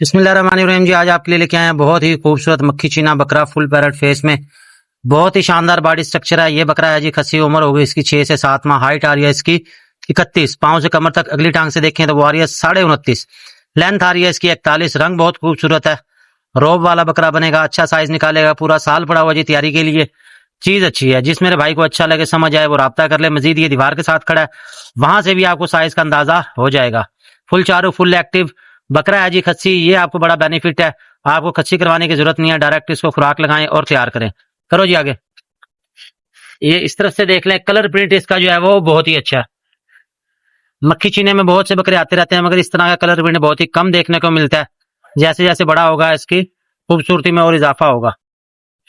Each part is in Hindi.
बिस्मिल्लाहिर्रहमानिर्रहीम जी। आज आपके लिए लेके आए हैं बहुत ही खूबसूरत मक्खी चीना बकरा फुल पैरेट फेस में। बहुत ही शानदार बॉडी स्ट्रक्चर है। ये बकरा है जी खस्सी। उम्र होगी इसकी 6 से 7 माह। हाइट आ रही है इसकी 31। पाँव से कमर तक अगली टांग से देखें तो वो आ रही है 29.5। लेंथ आ रही है इसकी 41। रंग बहुत खूबसूरत है। रोब वाला बकरा बनेगा। अच्छा साइज निकालेगा। पूरा साल पड़ा हुआ जी तैयारी के लिए। चीज अच्छी है। जिस मेरे भाई को अच्छा लगे समझ आए वो राब्ता कर ले। मजीद ये दीवार के साथ खड़ा है, वहां से भी आपको साइज का अंदाजा हो जाएगा। फुल चारू फुल एक्टिव बकरा है जी खस्सी। ये आपको बड़ा बेनिफिट है। आपको खस्सी करवाने की जरूरत नहीं है। डायरेक्ट इसको खुराक लगाएं और तैयार करें। करो जी आगे। ये इस तरफ से देख लें। कलर प्रिंट इसका जो है वो बहुत ही अच्छा है। मक्खी चीने में बहुत से बकरे आते रहते हैं मगर इस तरह का कलर प्रिंट बहुत ही कम देखने को मिलता है। जैसे जैसे बड़ा होगा इसकी खूबसूरती में और इजाफा होगा।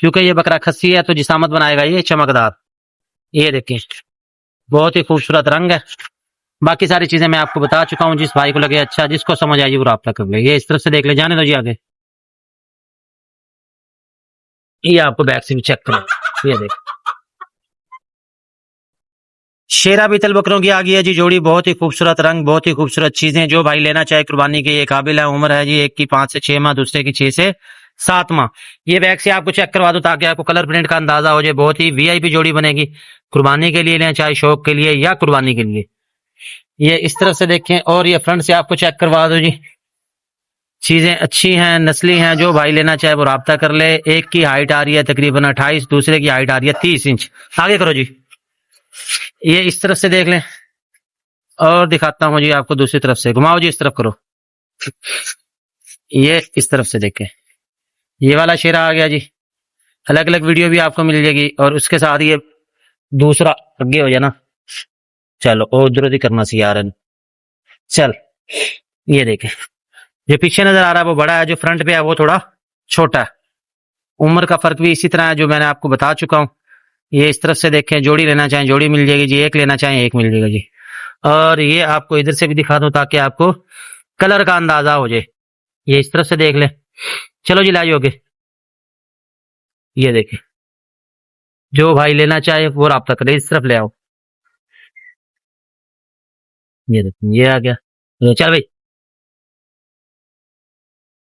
क्योंकि ये बकरा खस्सी है तो जिसामत बनाएगा ये चमकदार। ये देखिए बहुत ही खूबसूरत रंग है। बाकी सारी चीजें मैं आपको बता चुका हूँ। जिस भाई को लगे अच्छा, जिसको समझ आइए वो राब्ता कर ले। ये इस तरफ से देख ले। जाने दो जी आगे। ये आपको बैक से भी चेक करो। ये देख शेरा बीतल बकरों की आ गई है जी जोड़ी। बहुत ही खूबसूरत रंग, बहुत ही खूबसूरत चीजें। जो भाई लेना चाहे कुर्बानी के ये काबिल है। उम्र है जी एक की 5 से 6 माह, दूसरे की 6 से 7 माह। ये बैक से आपको चेक करवा दो ताकि आपको कलर प्रिंट का अंदाजा हो जाए। बहुत ही वीआईपी जोड़ी बनेगी। कुर्बानी के लिए लें चाहे शौक के लिए या कुर्बानी के लिए। ये इस तरफ से देखें और ये फ्रंट से आपको चेक करवा दो जी। चीजें अच्छी हैं, नस्ली हैं। जो भाई लेना चाहे वो राब्ता कर ले। एक की हाइट आ रही है तकरीबन 28, दूसरे की हाइट आ रही है 30 इंच। आगे करो जी। ये इस तरफ से देख लें और दिखाता हूँ जी आपको दूसरी तरफ से। घुमाओ जी, इस तरफ करो। ये इस तरफ से देखें। ये वाला शेरा आ गया जी। अलग अलग वीडियो भी आपको मिल जाएगी और उसके साथ ये दूसरा आगे हो जाए ना। चलो और उधर ही करना सी यार। चल ये देखें। जो पीछे नजर आ रहा है वो बड़ा है, जो फ्रंट पे है वो थोड़ा छोटा है। उम्र का फर्क भी इसी तरह है जो मैंने आपको बता चुका हूँ। ये इस तरफ से देखें। जोड़ी लेना चाहें जोड़ी मिल जाएगी जी। एक लेना चाहें एक मिल जाएगा जी। और ये आपको इधर से भी दिखा दूं ताकि आपको कलर का अंदाजा हो जाए। ये इस तरफ से देख ले। चलो जी लाइए होगे। ये देखें। जो भाई लेना चाहे वो राब्ता करे। इस तरफ ले आओ। ये देखो ये आ गया। ये चल भाई।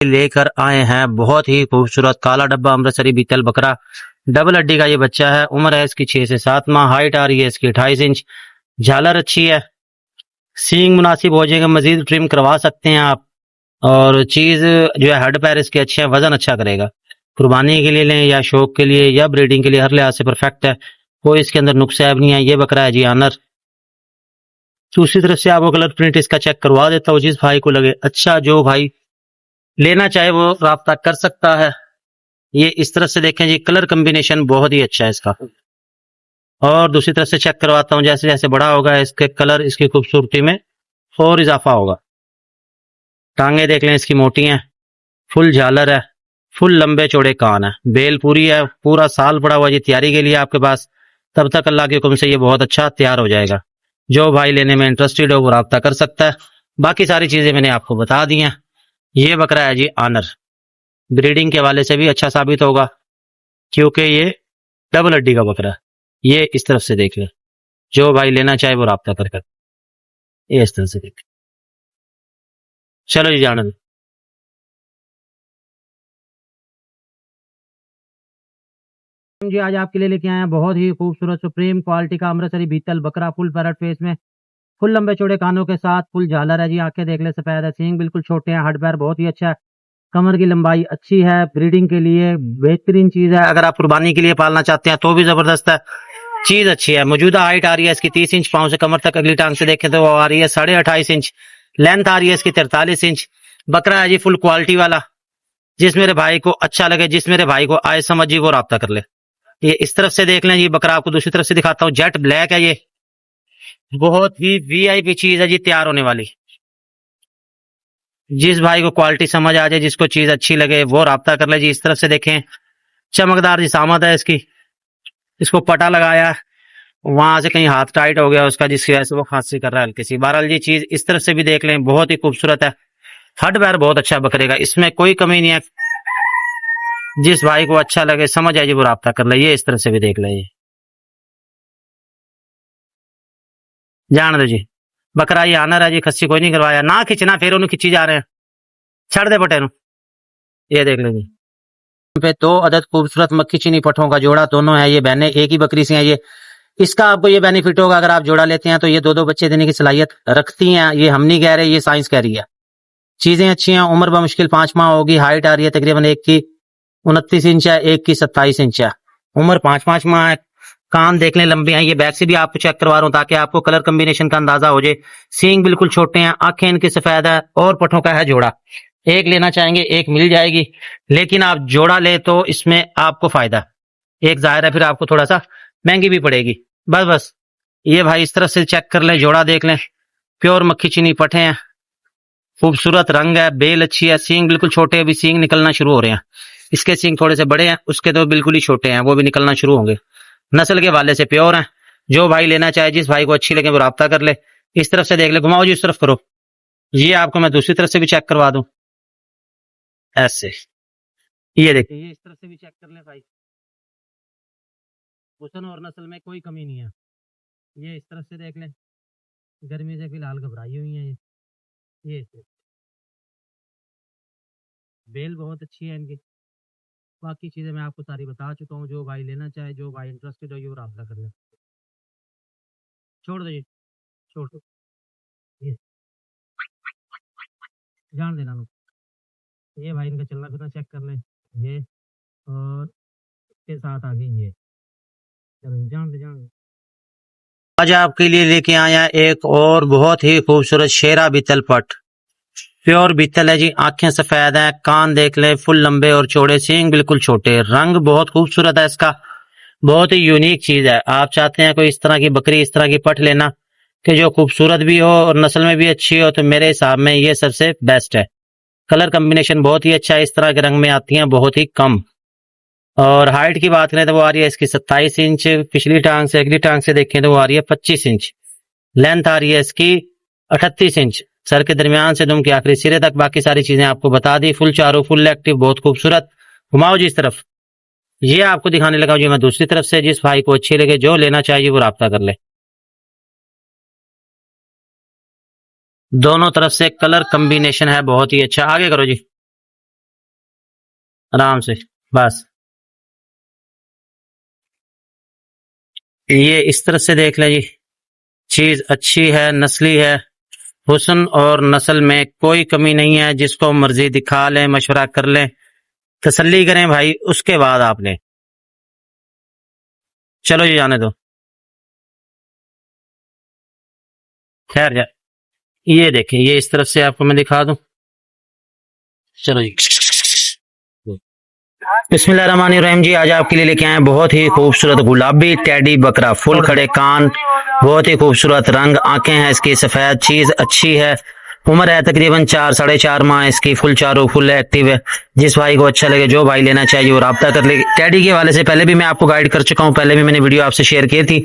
लेकर आए हैं बहुत ही खूबसूरत काला डब्बा अमृतसरी बीतल बकरा। डबल हड्डी का ये बच्चा है। उम्र है इसकी 6 से 7 माह। हाइट आ रही है इसकी 28 इंच। झालर अच्छी है। सींग मुनासिब हो जाएगा। मजीद ट्रिम करवा सकते हैं आप। और चीज जो है हड पैर इसके अच्छे हैं। वजन अच्छा करेगा। कुर्बानी के लिए लें या शौक के लिए या ब्रीडिंग के लिए हर लिहाज से परफेक्ट है। कोई इसके अंदर नुक्स ऐब नहीं है। ये बकरा है जी आनर। दूसरी तरफ से आपको कलर प्रिंट इसका चेक करवा देता हूँ। जिस भाई को लगे अच्छा, जो भाई लेना चाहे वो राब्ता कर सकता है। ये इस तरफ से देखें जी। कलर कम्बिनेशन बहुत ही अच्छा है इसका। और दूसरी तरफ से चेक करवाता हूँ। जैसे जैसे बड़ा होगा इसके कलर, इसकी खूबसूरती में और इजाफा होगा। टांगे देख लें इसकी मोटी हैं। फुल झालर है। फुल लंबे चौड़े कान है। बेल पूरी है। पूरा साल पड़ा हुआ जी तैयारी के लिए आपके पास। तब तक अल्लाह के हुक्म से ये बहुत अच्छा तैयार हो जाएगा। जो भाई लेने में इंटरेस्टेड हो वो राब्ता कर सकता है। बाकी सारी चीजें मैंने आपको बता दी हैं। ये बकरा है जी आनर। ब्रीडिंग के हवाले से भी अच्छा साबित होगा क्योंकि ये डबल हड्डी का बकरा है। ये इस तरफ से देख ले। जो भाई लेना चाहे वो राब्ता कर। ये इस तरह से देख। चलो जी जाने दो। जी आज आपके लिए लेके आए हैं बहुत ही खूबसूरत सुप्रीम क्वालिटी का अमृतसरी बीतल बकरा फुल पैरेट फेस में। फुल लंबे चौड़े कानों के साथ। फुल झालर है जी। आंखें देख ले सफेद है। सींग बिल्कुल छोटे हैं। हड पैर बहुत ही अच्छा है। कमर की लंबाई अच्छी है। ब्रीडिंग के लिए बेहतरीन चीज है। अगर आप कुर्बानी के लिए पालना चाहते हैं तो भी जबरदस्त है। चीज अच्छी है। मौजूदा हाइट आ रही है इसकी 30 इंच। पाँव से कमर तक अगली टांग से देखें तो वो आ रही है 28.5 इंच। लेंथ आ रही है इसकी 43 इंच। बकरा है जी फुल क्वालिटी वाला। जिस मेरे भाई को अच्छा लगे, जिस मेरे भाई को आए समझ जी वो राब्ता कर ले। ये इस तरफ से देख लें जी। बकरा आपको दूसरी तरफ से दिखाता हूँ। जेट ब्लैक है ये। बहुत ही वीआईपी चीज है जी तैयार होने वाली। जिस भाई को क्वालिटी समझ आ जाए, जिसको चीज अच्छी लगे वो राब्ता कर ले जी। इस तरफ से देखें। चमकदार जी सामत है इसकी। इसको पटा लगाया, वहां से कहीं हाथ टाइट हो गया उसका जिसकी वजह से वो खांसी कर रहा है हल्की सी। बहरहाल जी चीज इस तरफ से भी देख लें। बहुत ही खूबसूरत है। हड पैर बहुत अच्छा बकरेगा। इसमें कोई कमी नहीं है। जिस भाई को अच्छा लगे समझ आए जी वो राब्ता कर ले। ये इस तरफ से भी देख ले। ये जान दो जी। बकरा ये आनर है जी। खस्सी कोई नहीं करवाया। ना खिंचना फिर उन्हें खिंची जा रहे हैं। छड़ दे पटे नु। ये देख लो जी, पे 2 अदद खूबसूरत मक्खी चीनी पठों का जोड़ा, दोनों है ये बहनें, एक ही बकरी से हैं ये। इसका आपको ये बेनिफिट होगा, अगर आप जोड़ा लेते हैं तो ये 2-2 बच्चे देने की सलाहियत रखती हैं। ये हम नहीं कह रहे, ये साइंस कह रही है। चीजें अच्छी हैं। उम्र बमुश्किल 5 माह होगी। हाइट आ रही है तकरीबन एक की 29 इंच है, एक की 27 इंच है। उम्र 5-5 माह है। कान देख लें लंबे हैं। ये बैक से भी आपको चेक करवा रहा हूं ताकि आपको कलर कम्बिनेशन का अंदाजा हो जाए। सींग बिल्कुल छोटे हैं, आंखें इनकी सफेद है और पठों का है जोड़ा। एक लेना चाहेंगे एक मिल जाएगी, लेकिन आप जोड़ा ले तो इसमें आपको फायदा। एक जाहिर है फिर आपको थोड़ा सा महंगी भी पड़ेगी। बस ये भाई इस तरह से चेक कर लें, जोड़ा देख लें। प्योर मक्खी चीनी पठे हैं, खूबसूरत रंग है, बेल अच्छी है। सींग बिल्कुल छोटे, अभी सींग निकलना शुरू हो रहे हैं। इसके सींग थोड़े से बड़े हैं, उसके तो बिल्कुल ही छोटे हैं, वो भी निकलना शुरू होंगे। नस्ल के वाले से प्योर हैं। जो भाई लेना चाहे, जिस भाई को अच्छी लगे वो राब्ता कर ले। इस तरफ से देख ले, घुमाओ जी इस तरफ करो। ये आपको मैं दूसरी तरफ से भी चेक करवा दूं, ऐसे। ये देखिए, ये इस तरफ से भी चेक कर ले भाई। हुस्न और नस्ल में कोई कमी नहीं है। ये इस तरफ से देख लें, गर्मी से फिलहाल घबराई हुई है ये बेल बहुत अच्छी है इनकी। बाकी चीज़ें मैं आपको सारी बता चुका हूँ। जो भाई लेना चाहे, जो भाई इंटरेस्टेड हो, ये वो राब्ता कर ले। छोड़ दो ये, छोड़ दो ये, जान देना लो। ये भाई इनका चलना फिरना चेक कर लें, ये और इसके साथ आगे ये। चलो जान दे। आज आपके लिए लेके आया एक और बहुत ही खूबसूरत शेरा बीतल पट। प्योर बीतल है जी, आंखें सफेद हैं, कान देख ले फुल लंबे और चौड़े, सींग बिल्कुल छोटे, रंग बहुत खूबसूरत है इसका। बहुत ही यूनिक चीज है। आप चाहते हैं कोई इस तरह की बकरी, इस तरह की पट लेना कि जो खूबसूरत भी हो और नस्ल में भी अच्छी हो, तो मेरे हिसाब में ये सबसे बेस्ट है। कलर कम्बिनेशन बहुत ही अच्छा है। इस तरह के रंग में आती हैं बहुत ही कम। और हाइट की बात करें तो वो आ रही है इसकी 27 इंच। पिछली टांग से अगली टांग से देखें तो वो आ रही है 25 इंच। लेंथ आ रही है इसकी 38 इंच। सर के दरमियान से दुम के आखिरी सिरे तक बाकी सारी चीजें आपको बता दी। फुल चारों, फुल एक्टिव, बहुत खूबसूरत। घुमाओ जी इस तरफ। ये आपको दिखाने लगा जी मैं दूसरी तरफ से। जिस भाई को अच्छी लगे, जो लेना चाहिए वो राब्ता कर ले। दोनों तरफ से कलर कम्बिनेशन है बहुत ही अच्छा। आगे करो जी, आराम से, बस। ये इस तरह से देख लें जी, चीज अच्छी है, नस्ली है। हुस्न और नस्ल में कोई कमी नहीं है। जिसको मर्जी दिखा लें, मशवरा कर लें, तसल्ली करें भाई, उसके बाद आप लें। चलो जी जाने दो, खैर जा। ये देखें, ये इस तरफ से आपको मैं दिखा दूं। चलो जी, बिस्मिल्लाहिर्रहमानिर्रहीम जी। आज आपके लिए लेके आए हैं बहुत ही खूबसूरत गुलाबी टेडी बकरा, फुल खड़े कान, बहुत ही खूबसूरत रंग, आंखें हैं इसकी सफेद, चीज अच्छी है। उम्र है तकरीबन 4-4.5 माह इसकी। फुल चारों, फुल एक्टिव है। जिस भाई को अच्छा लगे, जो भाई लेना चाहिए वो राब्ता कर ले। टेडी के हवाले से पहले भी मैं आपको गाइड कर चुका हूँ, पहले भी मैंने वीडियो आपसे शेयर की थी।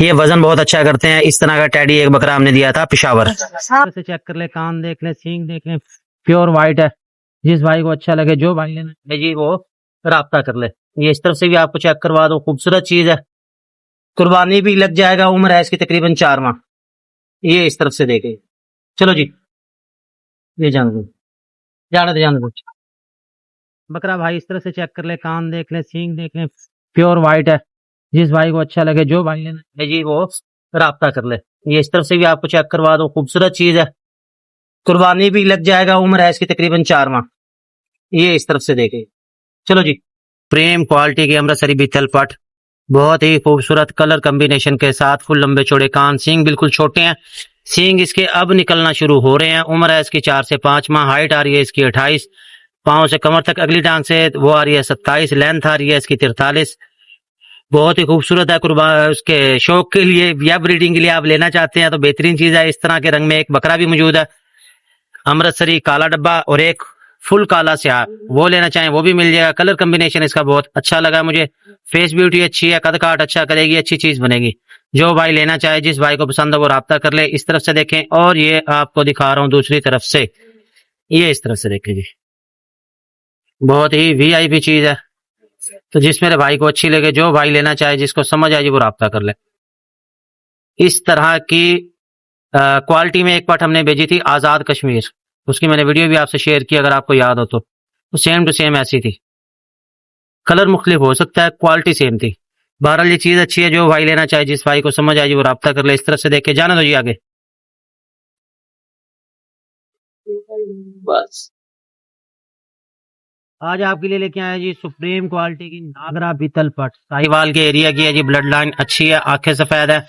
ये वजन बहुत अच्छा करते हैं। इस तरह का टेडी एक बकरा हमने दिया था पिशावर से। चेक कर ले, कान देख ले, सींग देख ले, प्योर व्हाइट है। जिस भाई को अच्छा लगे, जो भाई लेना चाहिए वो राब्ता कर ले। ये इस तरफ से भी आपको चेक करवा दो, खूबसूरत चीज है। कुर्बानी भी लग जाएगा। उम्र है इसकी तकरीबन 4 माह। ये इस तरफ से देखे। चलो जी, ये जाने दो। बकरा भाई इस तरह से चेक कर ले, कान देख ले, सींग देख ले, प्योर व्हाइट है। जिस भाई को अच्छा लगे, जो भाई लेना चाहिए वो राब्ता कर ले। ये इस तरफ से भी आपको चेक करवा दो, खूबसूरत चीज है। कुर्बानी भी लग जाएगा। उम्र है इसकी तकरीबन 4 माह। ये इस तरफ से देखे। चलो जी, प्रीमियम क्वालिटी की अमृतसरी बीतल पट, बहुत ही खूबसूरत कलर कम्बिनेशन के साथ, फुल लंबे चौड़े कान, सींग बिल्कुल छोटे हैं। सींग इसके अब निकलना शुरू हो रहे हैं। उम्र है इसकी 4 से 5 माह। हाइट आ रही है इसकी 28। पाँव से कमर तक अगली टांग से वो आ रही है 27। लेंथ आ रही है इसकी 43। बहुत ही खूबसूरत है। कुर्बान उसके शौक के लिए या ब्रीडिंग के लिए आप लेना चाहते हैं तो बेहतरीन चीज है। इस तरह के रंग में एक बकरा भी मौजूद है, अमृतसरी काला डब्बा, और एक फुल काला स्याह, वो लेना चाहें वो भी मिल जाएगा। कलर कम्बिनेशन इसका बहुत अच्छा लगा मुझे। फेस ब्यूटी अच्छी है, कद काट अच्छा करेगी, अच्छी चीज बनेगी। जो भाई लेना चाहे, जिस भाई को पसंद हो वो राब्ता कर ले। इस तरफ से देखें, और ये आपको दिखा रहा हूँ दूसरी तरफ से। ये इस तरफ से देखें जी, बहुत ही वीआईपी चीज है। तो जिस मेरे भाई को अच्छी लगे, जो भाई लेना चाहे, जिसको समझ आए वो राब्ता कर ले। इस तरह की क्वालिटी में एक पट हमने भेजी थी आजाद कश्मीर। उसकी मैंने वीडियो भी आपसे शेयर की, अगर आपको याद हो तो सेम टू सेम ऐसी थी। कलर मुख्तलिफ हो सकता है, क्वालिटी सेम थी। बहरहाल ये चीज अच्छी है, जो भाई लेना चाहे, जिस भाई को समझ आए वो राब्ता कर ले। इस तरह से देखे जाना दो जी आगे। बस आज आपके लिए लेके आए जी सुप्रीम क्वालिटी की नागरा बीतल पट, साहिवाल के एरिया की है जी। ब्लड लाइन अच्छी है, आंखें सफेद है,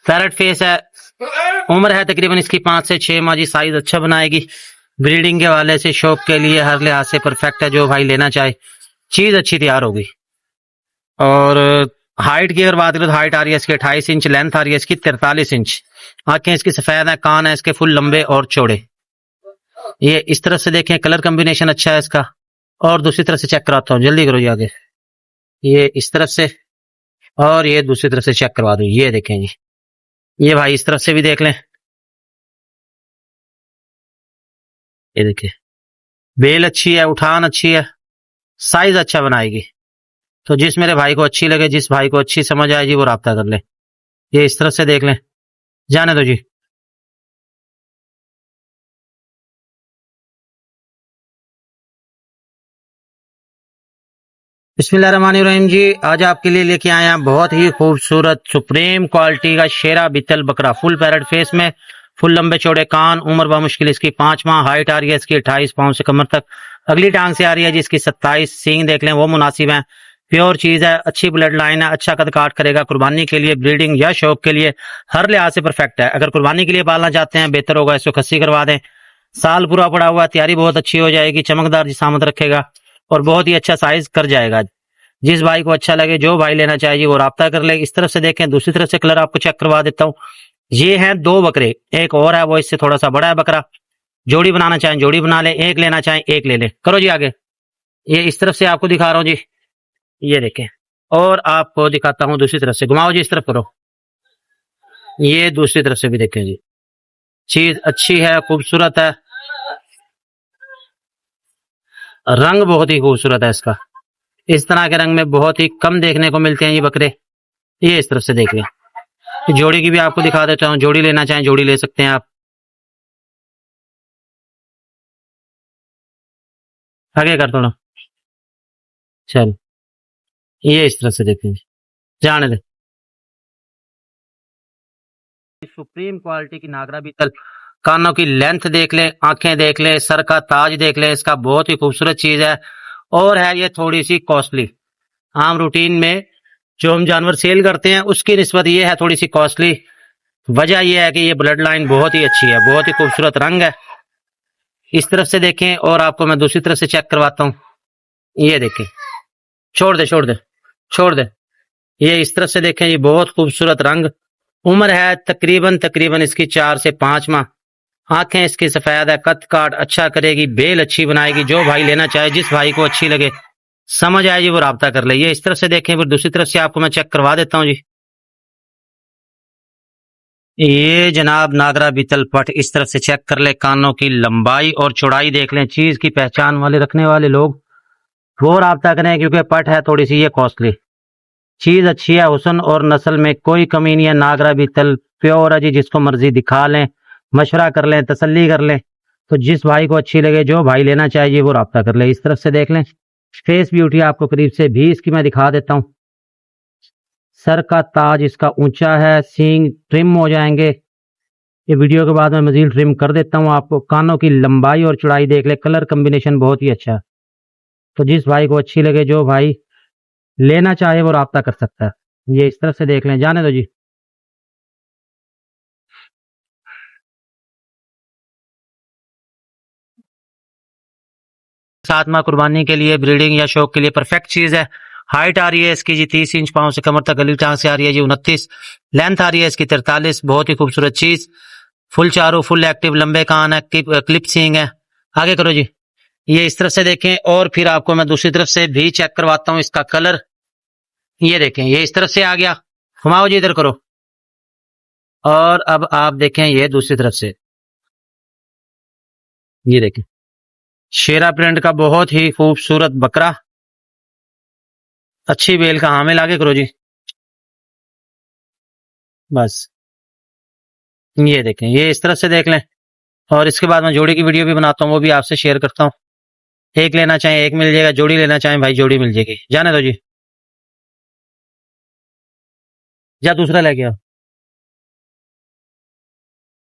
पैरट फेस है। उम्र है तकरीबन इसकी 5 से 6 माह जी। साइज अच्छा बनाएगी, ब्रीडिंग के वाले से शौक के लिए हर लिहाज से परफेक्ट है। जो भाई लेना चाहे चीज अच्छी तैयार होगी। और हाइट की अगर बात करें तो हाइट आ रही है इसकी 28 इंच, लेंथ आ रही है इसकी 43 इंच। आंखें इसकी सफेद है, कान है इसके फुल लंबे और चौड़े। ये इस तरफ से देखें, कलर कॉम्बिनेशन अच्छा है इसका। और दूसरी तरफ से चेक कराता हूँ, जल्दी करो जी आगे। ये इस तरफ से और ये दूसरी तरफ से चेक करवा दो। ये देखें जी, ये भाई इस तरफ से भी देख लें। ये देखिए, बेल अच्छी है, उठान अच्छी है, साइज अच्छा बनाएगी। तो जिस मेरे भाई को अच्छी लगे, जिस भाई को अच्छी समझ आए जी, वो राब्ता कर ले। ये इस तरफ से देख लें, जाने दो जी। बिस्मिल्लाहिर्रहमानिर्रहीम जी। आज आपके लिए लेके आए हैं बहुत ही खूबसूरत सुप्रीम क्वालिटी का शेरा बीतल बकरा, फुल पैरट फेस में, फुल लंबे चौड़े कान। उम्र बामुश्किल इसकी 5 माह। हाइट आ रही है इसकी 28 पाउंड से कमर तक। अगली टांग से आ रही है जिसकी 27। सींग देख लें, वो मुनासिब है। प्योर चीज है, अच्छी ब्लड लाइन है, अच्छा कद काट करेगा। कुर्बानी के लिए, ब्रीडिंग या शौक के लिए हर लिहाज से परफेक्ट है। अगर कुर्बानी के लिए पालना चाहते हैं, बेहतर होगा इसको खस्सी करवा दें। साल पूरा पड़ा हुआ है, तैयारी बहुत अच्छी हो जाएगी, चमकदार जिसामत रखेगा और बहुत ही अच्छा साइज कर जाएगा। जिस भाई को अच्छा लगे, जो भाई लेना चाहिए वो राब्ता कर ले। इस तरफ से देखें, दूसरी तरफ से कलर आपको चेक करवा देता हूँ। ये हैं 2 बकरे, एक और है वो इससे थोड़ा सा बड़ा है बकरा। जोड़ी बनाना चाहें जोड़ी बना ले, एक लेना चाहें एक ले ले। करो जी आगे। ये इस तरफ से आपको दिखा रहा हूँ जी, ये देखें। और आपको दिखाता हूँ दूसरी तरफ से, घुमाओ जी, इस तरफ करो। ये दूसरी तरफ से भी देखें जी, चीज अच्छी है, खूबसूरत है। रंग बहुत ही खूबसूरत है इसका। इस तरह के रंग में बहुत ही कम देखने को मिलते हैं ये बकरे। ये इस तरफ से देख लें। जोड़ी की भी आपको दिखा देता हूँ, जोड़ी लेना चाहें जोड़ी ले सकते हैं आप। आगे कर थोड़ा, चल। ये इस तरह से देखें, जाने दे। सुप्रीम क्वालिटी की नागरा बीतल, कानों की लेंथ देख लें, आंखें देख लें, सर का ताज देख लें, इसका बहुत ही खूबसूरत चीज है। और है ये थोड़ी सी कॉस्टली। आम रूटीन में जो हम जानवर सेल करते हैं उसकी निस्बत ये है थोड़ी सी कॉस्टली। वजह यह है कि ये ब्लड लाइन बहुत ही अच्छी है, बहुत ही खूबसूरत रंग है। इस तरफ से देखें और आपको मैं दूसरी तरफ से चेक करवाता हूँ। ये देखें, छोड़ दे छोड़ दे छोड़ दे। ये इस तरफ से देखें, ये बहुत खूबसूरत रंग। उम्र है तकरीबन तकरीबन इसकी 4 से 5 माह। आंखें इसकी सफेद है, कद काट अच्छा करेगी, बेल अच्छी बनाएगी। जो भाई लेना चाहे, जिस भाई को अच्छी लगे, समझ आए जी, वो राब्ता कर ले। ये इस तरफ से देखें, फिर दूसरी तरफ से आपको मैं चेक करवा देता हूँ जी। ये जनाब नागरा बीतल पट, इस तरफ से चेक कर ले। कानों की लंबाई और चौड़ाई देख लें। चीज की पहचान वाले रखने वाले लोग वो राब्ता करें, क्योंकि पट है थोड़ी सी ये कॉस्टली। चीज अच्छी है, हुस्न और नस्ल में कोई कमी नहीं है। नागरा बीतल प्योर है जी, जिसको मर्जी दिखा लें, मशवरा कर लें, तसल्ली कर लें। तो जिस भाई को अच्छी लगे, जो भाई लेना चाहिए वो राब्ता कर ले। इस तरफ से देख लें, फेस ब्यूटी आपको करीब से भी इसकी मैं दिखा देता हूँ। सर का ताज इसका ऊंचा है, सींग ट्रिम हो जाएंगे। ये वीडियो के बाद मैं मजीद ट्रिम कर देता हूँ आपको। कानों की लंबाई और चौड़ाई देख ले, कलर कम्बिनेशन बहुत ही अच्छा है। तो जिस भाई को अच्छी लगे, जो भाई लेना चाहे वो राब्ता कर सकता है। ये इस तरफ से देख लें, जाने दो जी। सात माह कुर्बानी के लिए, ब्रीडिंग या शौक के लिए परफेक्ट चीज है। हाइट आ रही है इसकी जी 30 इंच, पाँव से कमर तक। गली टांग से आ रही है जी 29। लेंथ आ रही है इसकी 43। बहुत ही खूबसूरत चीज। फुल चारों, फुल एक्टिव, लंबे कान है, क्लिप सींग है। आगे करो जी। ये इस तरफ से देखें और फिर आपको मैं दूसरी तरफ से भी चेक करवाता हूँ इसका कलर। ये देखें, ये इस तरफ से आ गया। घुमाओ जी, इधर करो। और अब आप देखें ये दूसरी तरफ से। ये देखें, शेरा प्रिंट का बहुत ही खूबसूरत बकरा, अच्छी बेल का हामिल। आगे करो जी। बस ये देखें, ये इस तरफ से देख लें। और इसके बाद मैं जोड़ी की वीडियो भी बनाता हूँ, वो भी आपसे शेयर करता हूँ। एक लेना चाहें एक मिल जाएगा, जोड़ी लेना चाहें भाई जोड़ी मिल जाएगी। जाने दो जी, या दूसरा लेके आओ।